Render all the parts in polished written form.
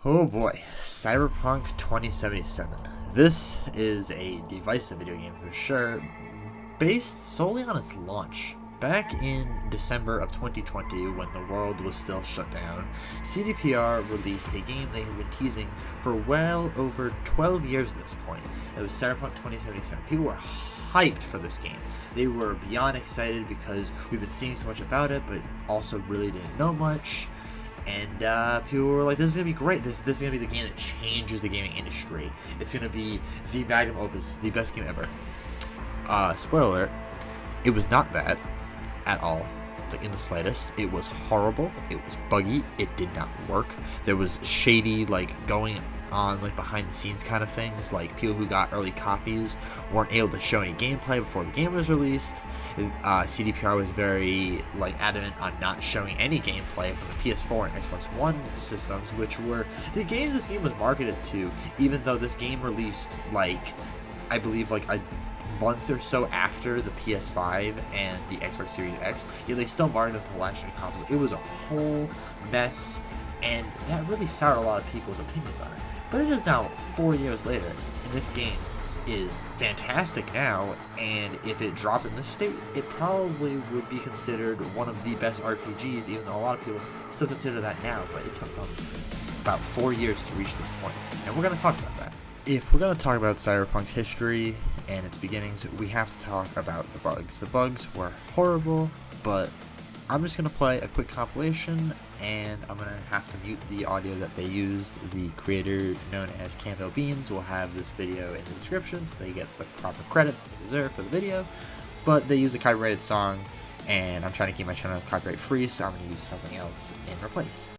Oh boy, Cyberpunk 2077. This is a divisive video game for sure, based solely on its launch. Back in December of 2020, when the world was still shut down, CDPR released a game they had been teasing for well over 12 years at this point. It was Cyberpunk 2077. People were hyped for this game. They were beyond excited because we've been seeing so much about it, but also really didn't know much. And people were like, this is going to be great. This is going to be the game that changes the gaming industry. It's going to be the magnum opus, the best game ever. Spoiler alert, it was not that at all, like in the slightest. It was horrible. It was buggy. It did not work. There was shady, like, going on, like, behind the scenes kind of things. Like, people who got early copies weren't able to show any gameplay before the game was released. CDPR was very, like, adamant on not showing any gameplay from the PS4 and Xbox One systems, which were the games this game was marketed to, even though this game released, like, I believe, like, a month or so after the PS5 and the Xbox Series X. Yet they still marketed to the last gen consoles. It was a whole mess, and that really soured a lot of people's opinions on it. But it is now 4 years later, and this game is fantastic now, and if it dropped in this state, it probably would be considered one of the best RPGs, even though a lot of people still consider that now. But it took them about 4 years to reach this point, and we're going to talk about that. If we're going to talk about Cyberpunk's history and its beginnings, we have to talk about the bugs. The bugs were horrible, but I'm just going to play a quick compilation, and I'm going to have to mute the audio that they used. The creator, known as Campbell will have this video in the description, so they get the proper credit they deserve for the video. But they use a copyrighted song, and I'm trying to keep my channel copyright free, so I'm going to use something else in replace.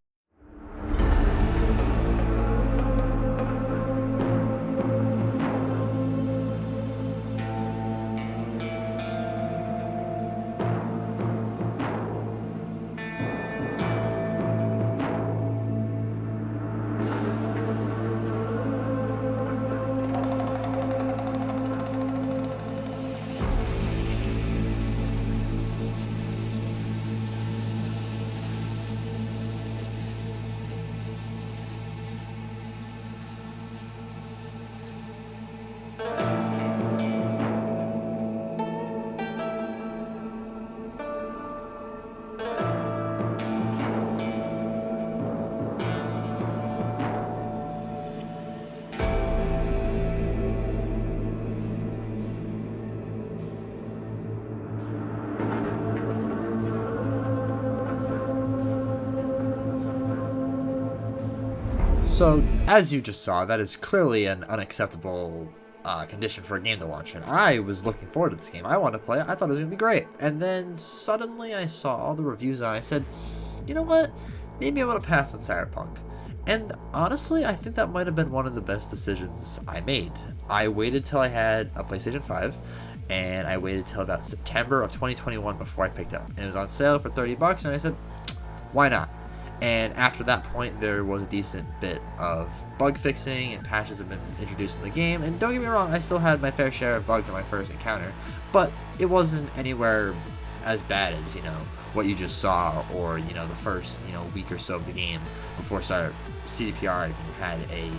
So, as you just saw, that is clearly an unacceptable condition for a game to launch in. I was looking forward to this game. I wanted to play it. I thought it was going to be great. And then suddenly I saw all the reviews and I said, you know what? Maybe I'm going to pass on Cyberpunk. And honestly, I think that might have been one of the best decisions I made. I waited till I had a PlayStation 5, and I waited till about September of 2021 before I picked it up. And it was on sale for $30, and I said, why not? And after that point, there was a decent bit of bug fixing, and patches have been introduced in the game. And don't get me wrong, I still had my fair share of bugs on my first encounter, but it wasn't anywhere as bad as, what you just saw, or, the first, week or so of the game before CDPR had a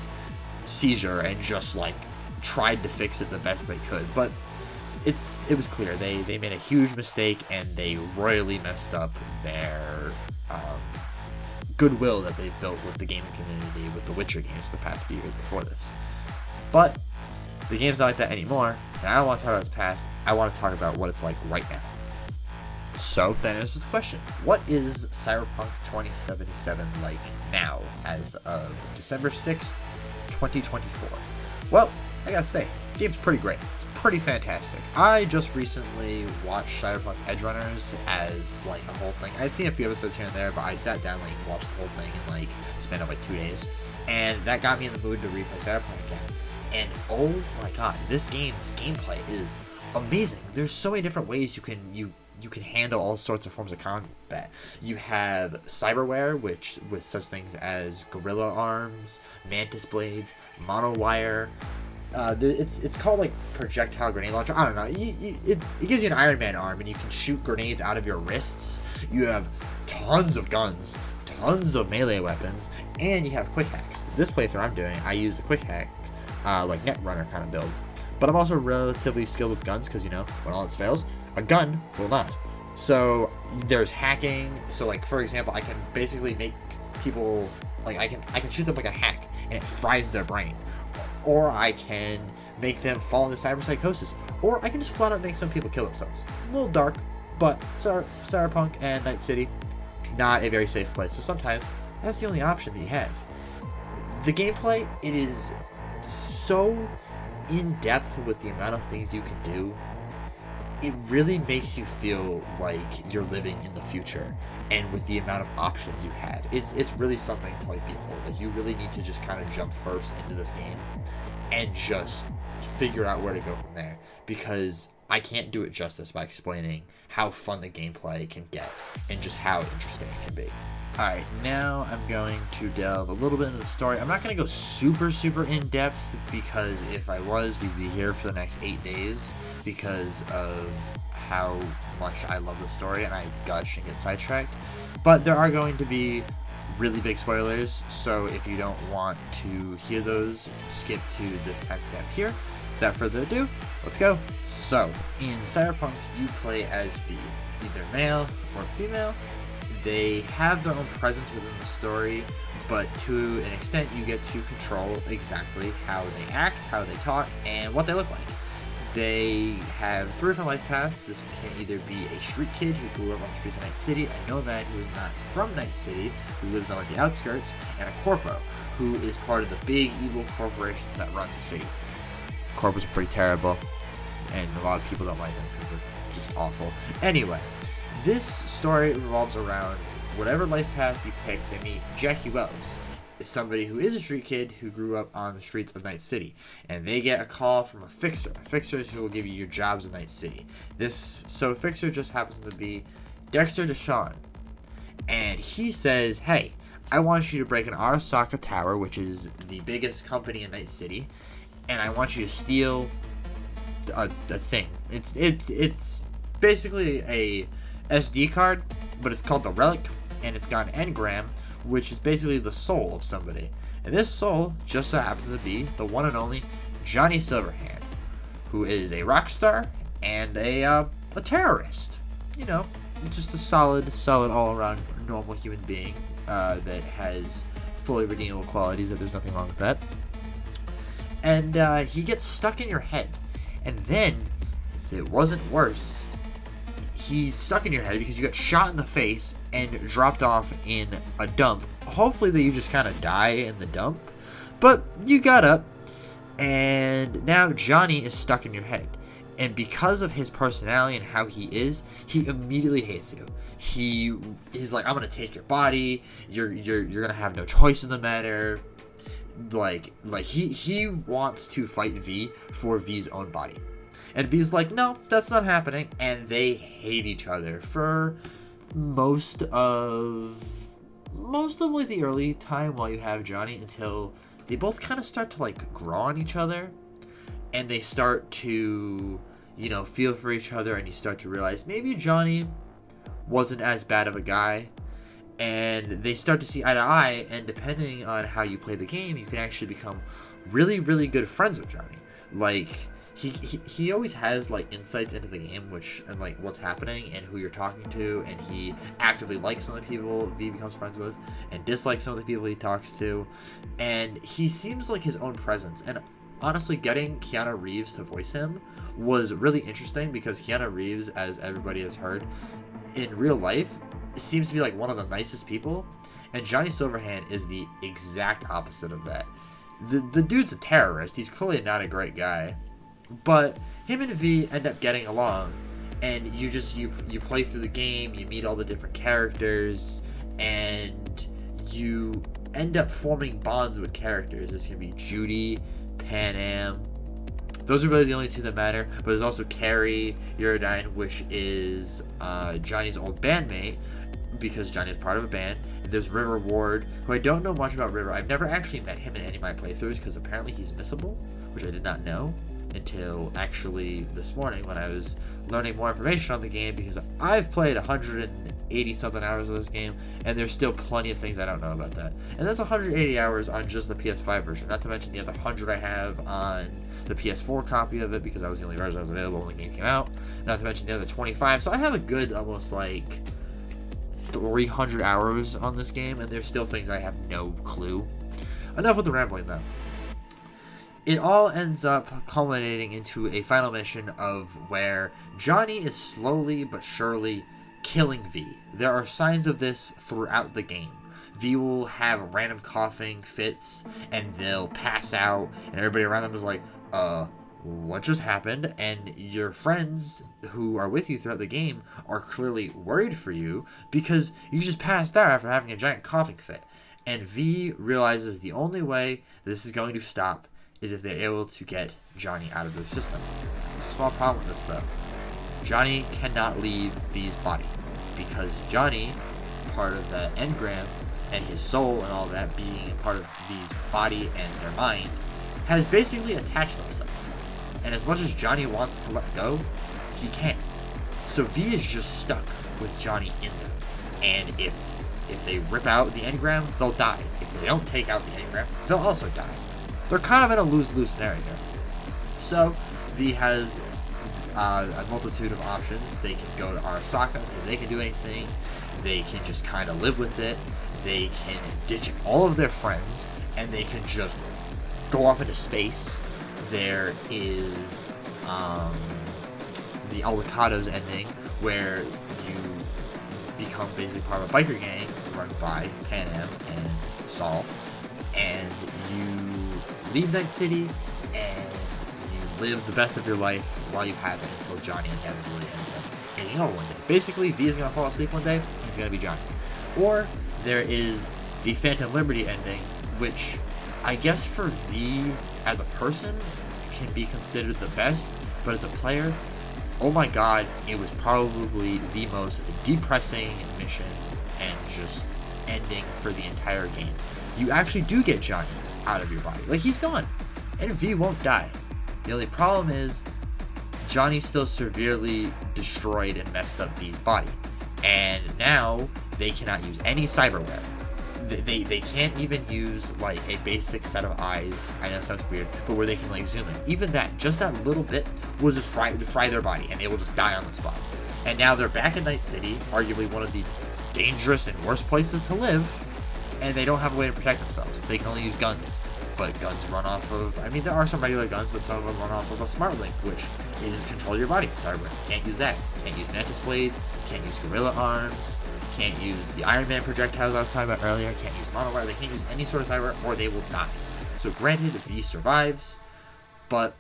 seizure and just, like, tried to fix it the best they could. But it was clear they made a huge mistake, and they royally messed up their goodwill that they've built with the gaming community with the Witcher games the past few years before this. But the game's not like that anymore, and I don't want to talk about its past. I want to talk about what it's like right now. So then there's this question: what is Cyberpunk 2077 like now, as of December 6th, 2024? Well, I gotta say, the game's pretty great. It's pretty fantastic. I just recently watched Cyberpunk Edgerunners as, like, a whole thing. I'd seen a few episodes here and there, but I sat down, like, watched the whole thing in, like, spent up, like, 2 days. And that got me in the mood to replay Cyberpunk again. And oh my god, this game's gameplay is amazing. There's so many different ways you can handle all sorts of forms of combat. You have cyberware, which with such things as gorilla arms, mantis blades, monowire. It's called, like, projectile grenade launcher. I don't know. It gives you an Iron Man arm, and you can shoot grenades out of your wrists. You have tons of guns tons of melee weapons, and you have quick hacks. This playthrough I'm doing, I use the quick hack, like Netrunner kind of build. But I'm also relatively skilled with guns because, you know, when all else fails, a gun will not. So there's hacking. So like, for example, I can basically make people, like I can shoot them like a hack and it fries their brain. Or I can make them fall into cyberpsychosis. Or I can just flat out make some people kill themselves. A little dark, but Cyberpunk and Night City, not a very safe place. So sometimes that's the only option that you have. The gameplay, it is so in depth with the amount of things you can do. It really makes you feel like you're living in the future, and with the amount of options you have, it's really something to like behold. Like, you really need to just kind of jump first into this game and just figure out where to go from there, because I can't do it justice by explaining how fun the gameplay can get and just how interesting it can be. Alright, now I'm going to delve a little bit into the story. I'm not going to go super in depth, because if I was, we'd be here for the next 8 days because of how much I love the story and I gush and get sidetracked. But there are going to be really big spoilers, so if you don't want to hear those, skip to this time tab here. Without further ado, let's go. So, in Cyberpunk, you play as V, either male or female. They have their own presence within the story, but to an extent you get to control exactly how they act, how they talk, and what they look like. They have 3 different life paths. This can either be a street kid who grew up on the streets of Night City, a nomad who is not from Night City, who lives on like the outskirts, and a corpo, who is part of the big evil corporations that run the city. Corpos are pretty terrible, and a lot of people don't like them because they're just awful. Anyway, this story revolves around whatever life path you pick. They meet Jackie Wells, somebody who is a street kid who grew up on the streets of Night City, and they get a call from a fixer. A fixer is who will give you your jobs in Night City. So fixer just happens to be Dexter Deshawn, and he says, "Hey, I want you to break an Arasaka Tower, which is the biggest company in Night City, and I want you to steal a thing. It's basically a SD card, but it's called the Relic, and it's got an engram, which is basically the soul of somebody. And this soul just so happens to be the one and only Johnny Silverhand, who is a rock star and a terrorist. You know, just a solid all-around normal human being that has fully redeemable qualities. That there's nothing wrong with that. And he gets stuck in your head, and then if it wasn't worse, he's stuck in your head because you got shot in the face and dropped off in a dump. Hopefully that you just kind of die in the dump, but you got up, and now Johnny is stuck in your head. And because of his personality and how he is, he immediately hates you. He's like, "I'm gonna take your body. You're gonna have no choice in the matter." Like he wants to fight V for V's own body. And V's like, "No, that's not happening." And they hate each other for most of like the early time while you have Johnny, until they both kind of start to like grow on each other, and they start to, you know, feel for each other, and you start to realize maybe Johnny wasn't as bad of a guy, and they start to see eye to eye, and depending on how you play the game, you can actually become really good friends with Johnny. Like, he always has like insights into the game, and like what's happening and who you're talking to, and he actively likes some of the people V becomes friends with and dislikes some of the people he talks to, and he seems like his own presence. And honestly, getting Keanu Reeves to voice him was really interesting, because Keanu Reeves, as everybody has heard, in real life seems to be like one of the nicest people, and Johnny Silverhand is the exact opposite of that. The dude's a terrorist. He's clearly not a great guy. But him and V end up getting along, and you play through the game, you meet all the different characters, and you end up forming bonds with characters. This can be Judy, Pan Am. Those are really the only two that matter, but there's also Carrie Uridine, which is Johnny's old bandmate, because Johnny is part of a band. And there's River Ward, who I don't know much about River. I've never actually met him in any of my playthroughs, because apparently he's missable, which I did not know until actually this morning when I was learning more information on the game, because I've played 180 80 something hours of this game, and there's still plenty of things I don't know about that. And that's 180 hours on just the PS5 version, not to mention the other 100 I have on the PS4 copy of it, because that was the only version that was available when the game came out, not to mention the other 25. So I have a good almost like 300 hours on this game, and there's still things I have no clue. Enough with the rambling though. It all ends up culminating into a final mission of where Johnny is slowly but surely killing V. There are signs of this throughout the game. V will have random coughing fits, and they'll pass out, and everybody around them is like, what just happened? And your friends who are with you throughout the game are clearly worried for you because you just passed out after having a giant coughing fit. And V realizes the only way this is going to stop is if they're able to get Johnny out of their system. There's a small problem with this though. Johnny cannot leave V's body because Johnny, part of the engram and his soul and all that being a part of V's body and their mind, has basically attached themselves. And as much as Johnny wants to let go, he can't. So V is just stuck with Johnny in them. And if they rip out the engram, they'll die. If they don't take out the engram, they'll also die. They're kind of in a lose-lose scenario here. So V has a multitude of options. They can go to Arasaka and say they can do anything. They can just kind of live with it. They can ditch all of their friends, and they can just go off into space. There is the Aldecado's ending, where you become basically part of a biker gang run by Pan Am and Saul, and you leave Night City, and you live the best of your life while you have it until Johnny inevitably ends up taking over one day. Basically, V is going to fall asleep one day, and he's going to be Johnny. Or there is the Phantom Liberty ending, which I guess for V as a person can be considered the best, but as a player, oh my god, it was probably the most depressing mission and just ending for the entire game. You actually do get Johnny out of your body. Like, he's gone. And V won't die. The only problem is Johnny's still severely destroyed and messed up V's body. And now they cannot use any cyberware. They can't even use like a basic set of eyes. I know it sounds weird, but where they can like zoom in. Even that, just that little bit, will just fry their body, and they will just die on the spot. And now they're back in Night City, arguably one of the dangerous and worst places to live, and they don't have a way to protect themselves. They can only use guns, but guns run off of, I mean, there are some regular guns, but some of them run off of a smart link, which is control your body. Sorry, can't use that. Can't use mantis blades, can't use gorilla arms, can't use the Iron Man projectiles I was talking about earlier, can't use monowire, they can't use any sort of cyber, or they will die. So granted, V survives, but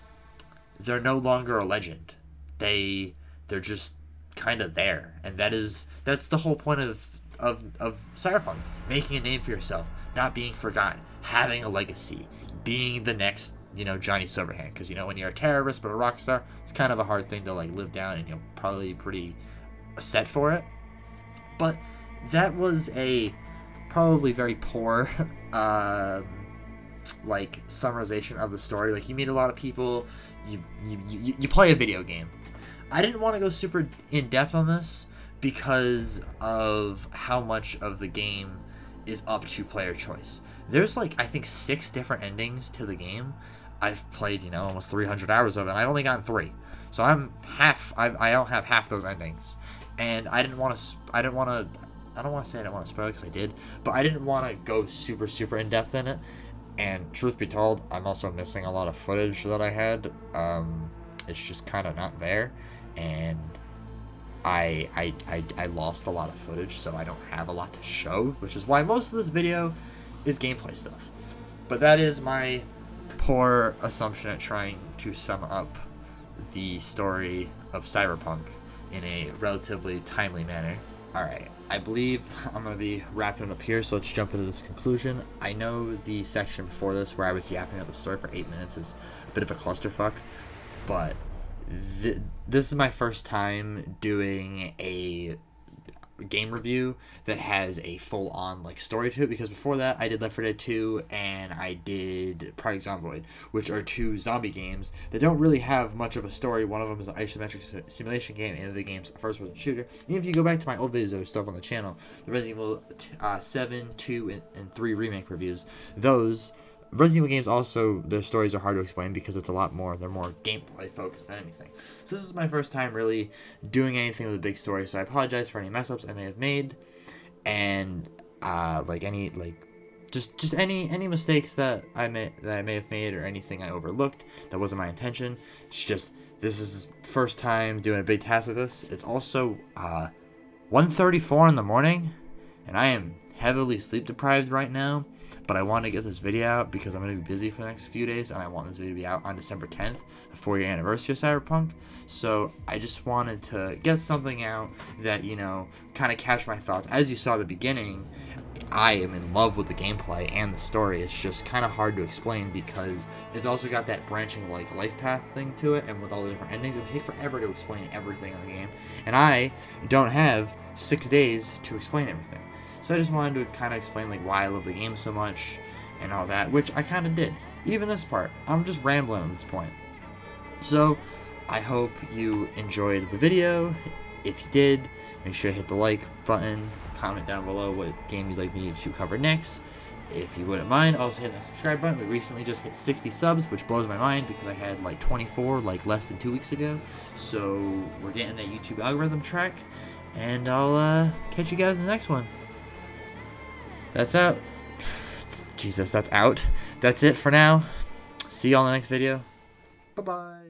they're no longer a legend. They're just kind of there, and that's the whole point of Cyberpunk. Making a name for yourself, not being forgotten, having a legacy, being the next, Johnny Silverhand. Because, when you're a terrorist but a rock star, it's kind of a hard thing to, live down, and you're probably pretty set for it. But that was a probably very poor, summarization of the story. Like, you meet a lot of people, you play a video game. I didn't want to go super in-depth on this because of how much of the game is up to player choice. There's I think 6 different endings to the game. I've played, almost 300 hours of it, and I've only gotten 3. So I don't have half those endings. And I don't want to say I didn't want to spoil it because I did, but I didn't want to go super, super in-depth in it. And truth be told, I'm also missing a lot of footage that I had. It's just kind of not there. And I lost a lot of footage, so I don't have a lot to show, which is why most of this video is gameplay stuff. But that is my poor assumption at trying to sum up the story of Cyberpunk in a relatively timely manner. Alright, I believe I'm going to be wrapping it up here, so let's jump into this conclusion. I know the section before this where I was yapping about the story for 8 minutes is a bit of a clusterfuck, but this is my first time doing a game review that has a full-on like story to it, because before that I did Left 4 Dead 2 and I did Project Zomboid, which are two zombie games that don't really have much of a story. One of them is an isometric simulation game, and the other game's a first-person shooter. And if you go back to my old videos, there's stuff on the channel, the Resident Evil 7, 2, and 3 remake reviews. Those Resident Evil games also, their stories are hard to explain because it's a lot more, they're more gameplay focused than anything. So this is my first time really doing anything with a big story, so I apologize for any mess ups I may have made, and any mistakes that I may have made, or anything I overlooked that wasn't my intention. It's just, this is first time doing a big task like this. It's also 1:34 in the morning, and I am heavily sleep deprived right now. But I want to get this video out because I'm going to be busy for the next few days, and I want this video to be out on December 10th, the 4-year anniversary of Cyberpunk. So I just wanted to get something out that, you know, kind of capture my thoughts. As you saw at the beginning, I am in love with the gameplay and the story. It's just kind of hard to explain because it's also got that branching like life path thing to it, and with all the different endings, it would take forever to explain everything in the game. And I don't have 6 days to explain everything. So I just wanted to kind of explain like why I love the game so much and all that, which I kind of did. Even this part, I'm just rambling at this point. So I hope you enjoyed the video. If you did, make sure to hit the like button, comment down below what game you'd like me to cover next. If you wouldn't mind, also hit the subscribe button. We recently just hit 60 subs, which blows my mind because I had like 24 like less than 2 weeks ago. So we're getting that YouTube algorithm track, and I'll catch you guys in the next one. That's out. Jesus, that's out. That's it for now. See y'all in the next video. Bye-bye.